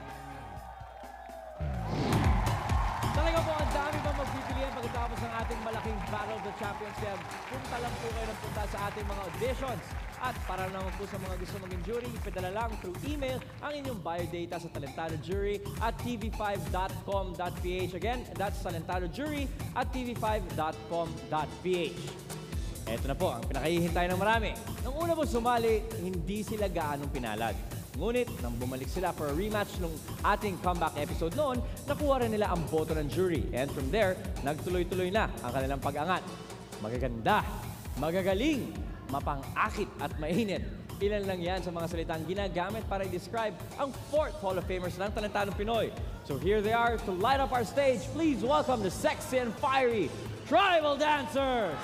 Talaga po, ang dami pang magpipilian pagkatapos ng ating malaking Battle of the Champions. Kaya punta lang po kayo ng punta sa ating mga auditions. At para naman po sa mga gusto maging jury, ipadala lang through email ang inyong biodata sa talentadojury@tv5.com.ph. Again, that's talentadojury@tv5.com.ph. Ito na po ang pinakahihintay ng marami. Nung una po sumali, hindi sila gaanong pinalad. Ngunit, nang bumalik sila for a rematch nung ating comeback episode noon, nakuha rin nila ang boto ng jury. And from there, nagtuloy-tuloy na ang kanilang pag-angat. Magaganda, magagaling, mapang-akit at mainit. Ilan lang yan sa mga salitang ginagamit para i-describe ang 4th Hall of Famers ng Talentadong Pinoy. So here they are to light up our stage. Please welcome the sexy and fiery Tribal Dancers!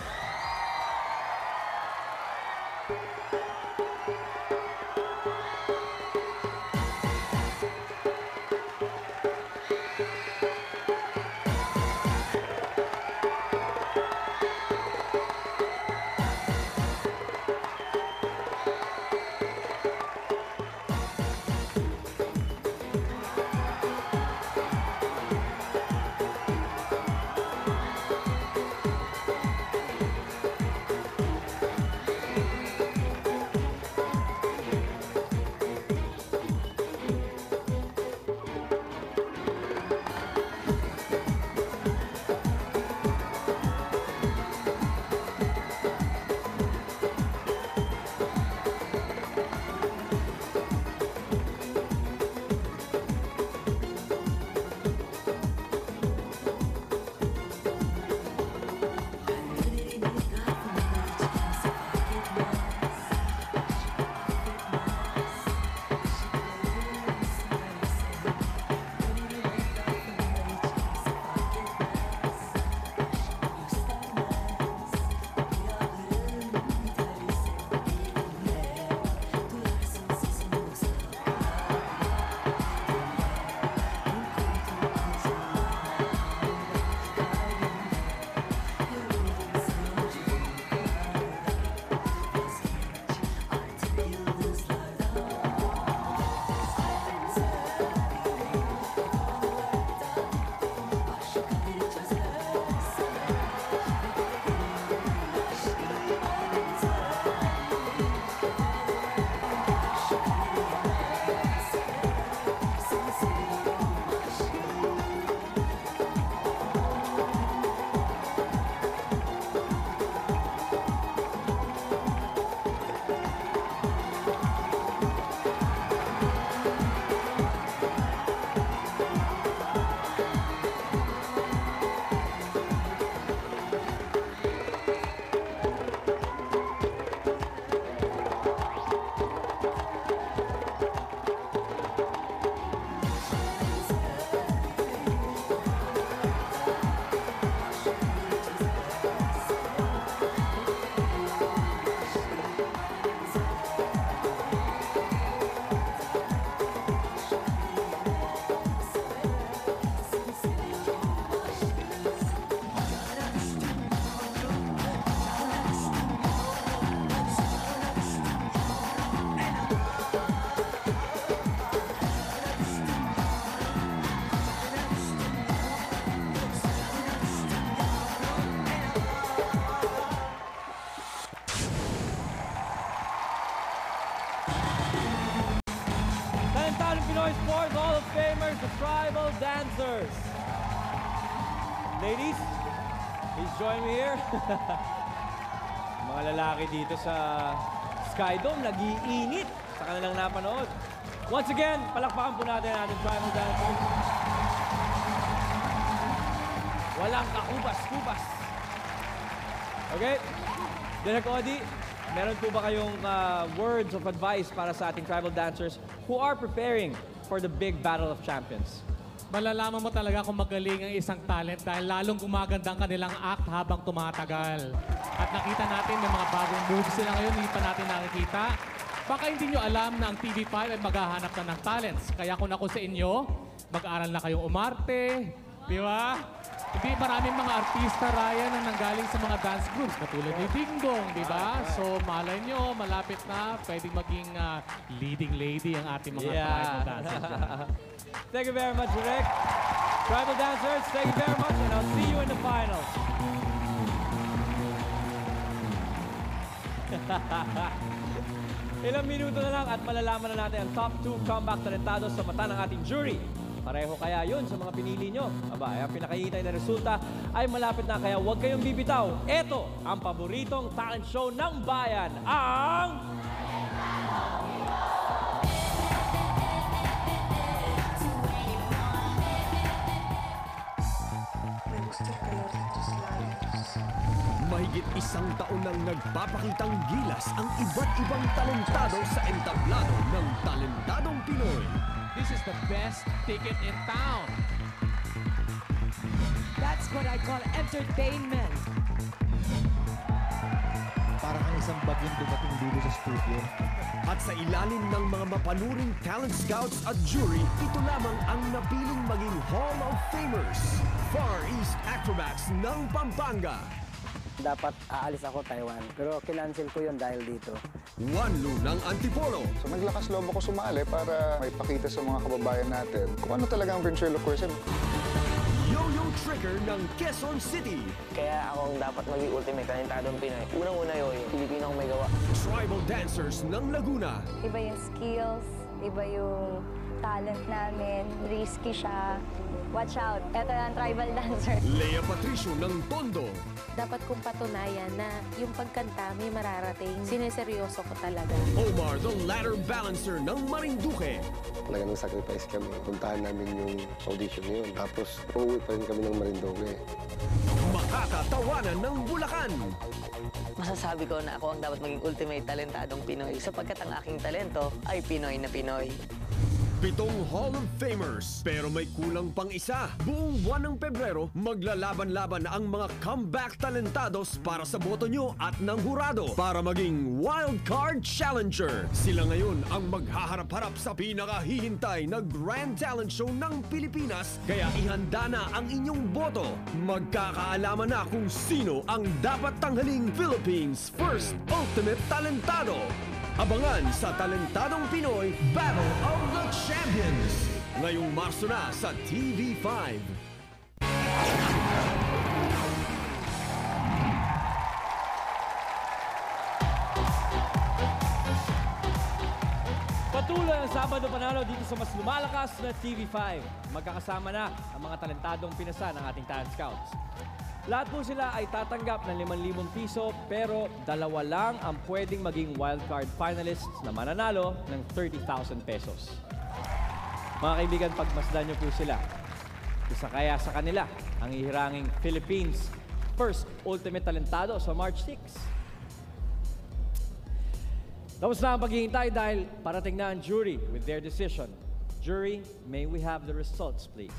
Pinoy's 4th Hall of Famers, the Tribal Dancers. Ladies, please join me here. Mga lalaki dito sa Skydome, nag-iinit sa kanilang napanood. Once again, palakpakan po natin ang ating Tribal Dancers. Walang kakubas-kubas. Okay? Direk Odi, meron po ba kayong words of advice para sa ating Tribal Dancers who are preparing for the big Battle of Champions? Malalaman mo talaga kung magaling ang isang talent dahil lalong gumaganda ang kanilang act habang tumatagal. At nakita natin may mga bagong moves sila ngayon, hindi pa natin nakikita. Baka hindi nyo alam na ang TV5 ay maghahanap na ng talents. Kaya kung ako sa inyo, mag-aaral na kayong umarte. Di ba? Hindi, maraming mga artista, Ryan, na nanggaling sa mga dance groups. Katulad ni Ding Dong, di ba? So, malay nyo, malapit na. Pwedeng maging leading lady ang ating mga tribal dancers dyan. Thank you very much, Rick. Tribal dancers, thank you very much, and I'll see you in the finals. Ilang minuto na lang at malalaman na natin ang top 2 comeback talentados sa mata ng ating jury. Pareho kaya yun sa mga pinili nyo? Aba, ang pinakahihintay na resulta ay malapit na, kaya huwag kayong bibitaw. Ito ang paboritong talent show ng bayan, ang... Mahigit isang taon nang nagpapakitang gilas ang iba't ibang talentado sa entablado ng Talentadong Pinoy. This is the best ticket in town. That's what I call entertainment. Parang ang isang bagyong dumating dito sa studio. At sa ilalim ng mga mapanuring talent scouts at jury, ito lamang ang napiling maging Hall of Famers, Far East Acrobats ng Pampanga. Dapat aalis ako Taiwan, pero kinancel ko yun dahil dito. Juanlu ng Antipolo. So naglakas loob ako sumali para may pakita sa mga kababayan natin kung ano talaga ang ventriloquism. Yo-Yo Trigger ng Quezon City. Kaya ako ang dapat maging ultimate talentadong Pinoy. Unang-una yun, Pilipino akong may gawa. Tribal Dancers ng Laguna. Iba yung skills, iba yung talent namin. Risky siya. Watch out, eto ang tribal dancer. Lea Patricio ng Tondo. Dapat kong patunayan na yung pagkanta may mararating. Sineseryoso ko talaga. Omar the Ladder Balancer ng Marinduque. Talagang sacrifice kami. Puntahan namin yung audition yun. Tapos uuwi pa rin kami ng Marinduque. Makakatawanan ng Bulacan. Masasabi ko na ako ang dapat maging ultimate talentadong Pinoy sapagkat ang aking talento ay Pinoy na Pinoy. 7 Hall of Famers, pero may kulang pang isa. Buong buwan ng Pebrero, maglalaban-laban ang mga comeback talentados para sa boto nyo at ng hurado para maging Wild Card Challenger. Sila ngayon ang maghaharap-harap sa pinakahihintay na Grand Talent Show ng Pilipinas, kaya ihanda na ang inyong boto. Magkakaalaman na kung sino ang dapat tanghaling Philippines' first ultimate talentado. Abangan sa Talentadong Pinoy Battle of the Champions ngayong Marso na sa TV5. Patuloy ang Sabado Panalo dito sa mas lumalakas na TV5. Magkakasama na ang mga talentadong pinasa ng ating talent scouts. Lahat po sila ay tatanggap ng 5,000 piso, pero 2 lang ang pwedeng maging wildcard finalists na mananalo ng 30,000 pesos. Mga kaibigan, pagmasdan niyo po sila. Isa kaya sa kanila ang ihiranging Philippines' first ultimate talentado sa March 6. Tapos na ang paghihintay dahil parating na ang jury with their decision. Jury, may we have the results, please?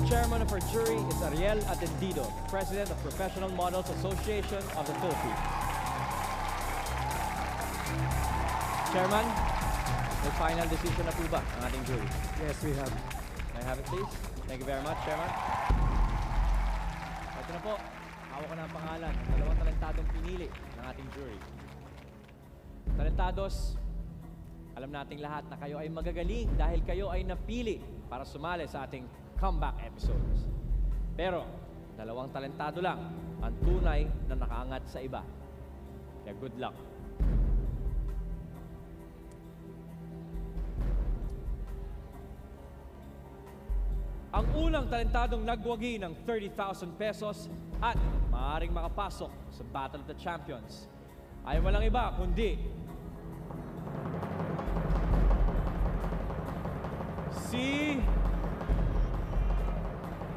Chairman of our jury is Ariel Atendido, President of Professional Models Association of the Philippines. Chairman, may final decision na po ba ang ating jury? Yes, we have. May I have it, please? Thank you very much, Chairman. Ito na po, hawak ko na ang pangalan ng 2 talentadong pinili ng ating jury. Talentados, alam nating lahat na kayo ay magagaling dahil kayo ay napili para sumali sa ating comeback episodes. Pero, 2 talentado lang ang tunay na nakaangat sa iba. Kaya good luck. Ang unang talentadong nagwagi ng 30,000 pesos at maaaring makapasok sa Battle of the Champions ay walang iba kundi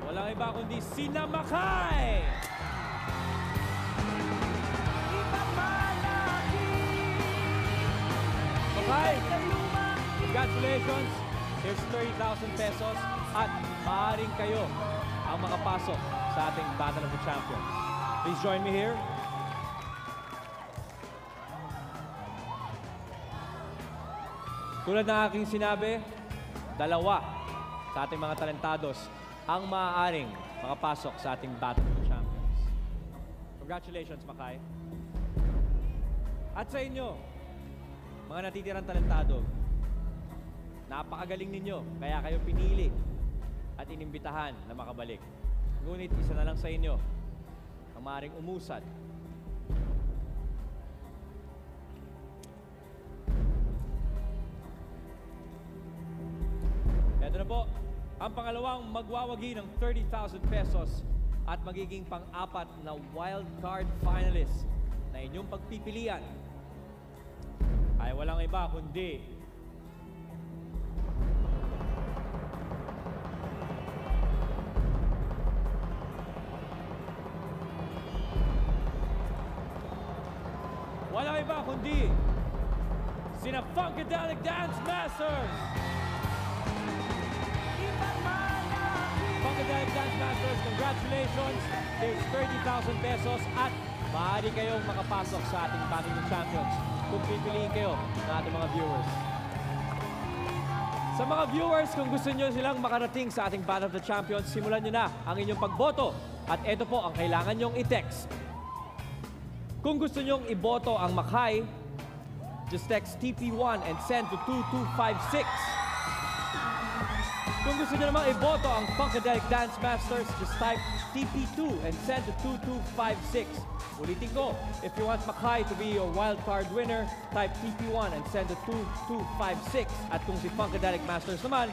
walang iba kundi si Namakay! Makay, congratulations! Here's 30,000 pesos at maaaring kayo ang makapasok sa ating Battle of the Champions. Please join me here. Tulad ng aking sinabi, dalawa sa ating mga talentados ang maaaring makapasok sa ating Battle of the Champions. Congratulations, Makay. At sa inyo, mga natitirang talentado, napakagaling ninyo, kaya kayo pinili at inimbitahan na makabalik. Ngunit isa na lang sa inyo ang maaaring umusad. Ito na po, ang pangalawang magwawagi ng 30,000 pesos at magiging pang-apat na wild card finalist na inyong pagpipilian ay walang iba kundi sina Funkadelic Dance Masters! Funkadelic Dance Masters, congratulations! There's 30,000 pesos at maaari kayong makapasok sa ating Battle of the Champions kung pipiliin kayo ng ating mga viewers. Sa mga viewers, kung gusto nyo silang makarating sa ating Battle of the Champions, simulan nyo na ang inyong pagboto. At ito po ang kailangan nyong i-text. Kung gusto nyong iboto ang Makay, just text TP1 and send to 2256. Kung gusto nyo namang iboto ang Funkadelic Dance Masters, just type TP2 and send to 2256. Ulitin ko, if you want Makay to be your wildcard winner, type TP1 and send to 2256. At kung si Funkadelic Masters naman,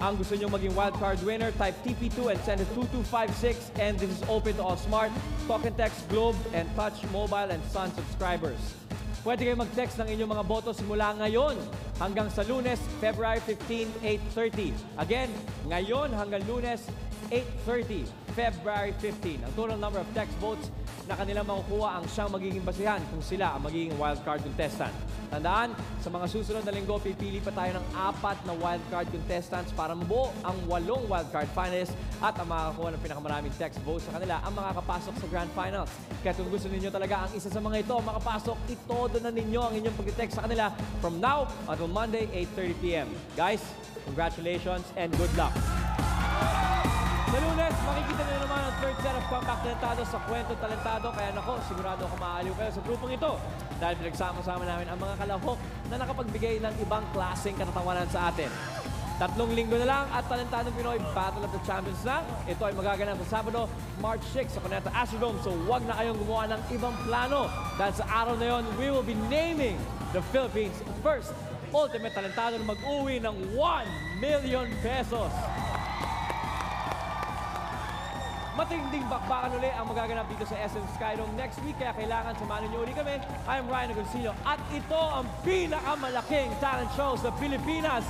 ang gusto nyo maging wildcard winner, type TP2 and send to 2256. And this is open to all Smart, Talk and Text, Globe, and Touch Mobile and Sun subscribers. Pwede kayo mag-text ng inyong mga boto simula ngayon hanggang sa Lunes, February 15, 8:30. Again, ngayon hanggang Lunes, 8:30, February 15. Ang total number of text votes na kanilang makukuha ang siyang magiging basihan kung sila ang magiging wildcard contestant. Tandaan, sa mga susunod na linggo, pipili pa tayo ng 4 na wildcard contestants para mabuo ang 8 wildcard finalists at ang makakakuha ng pinakamaraming text votes sa kanila ang makakapasok sa Grand Finals. Kaya kung gusto ninyo talaga ang isa sa mga ito makapasok, itodo na ninyo ang inyong pag-text sa kanila from now until Monday, 8:30 p.m. Guys, congratulations and good luck! Sa Lunes, makikita nyo naman ang third set of comeback talentado sa Kwento Talentado. Kaya nako, sigurado ako maaaliw kayo sa grupong ito dahil pinagsama-sama namin ang mga kalahok na nakapagbigay ng ibang klaseng katatawanan sa atin. 3 linggo na lang at Talentadong Pinoy Battle of the Champions na. Ito ay magaganap sa Sabado, March 6 sa Cuneta Astrodome. So huwag na kayong gumawa ng ibang plano dahil sa araw na yon, we will be naming the Philippines' first ultimate talentado na mag-uwi ng 1 million pesos. Matinding bakbakan uli ang magaganap dito sa SM Skydome next week, kaya kailangan samahan niyo uli kami. I'm Ryan Agoncillo at ito ang pinakamalaking talent show sa Pilipinas.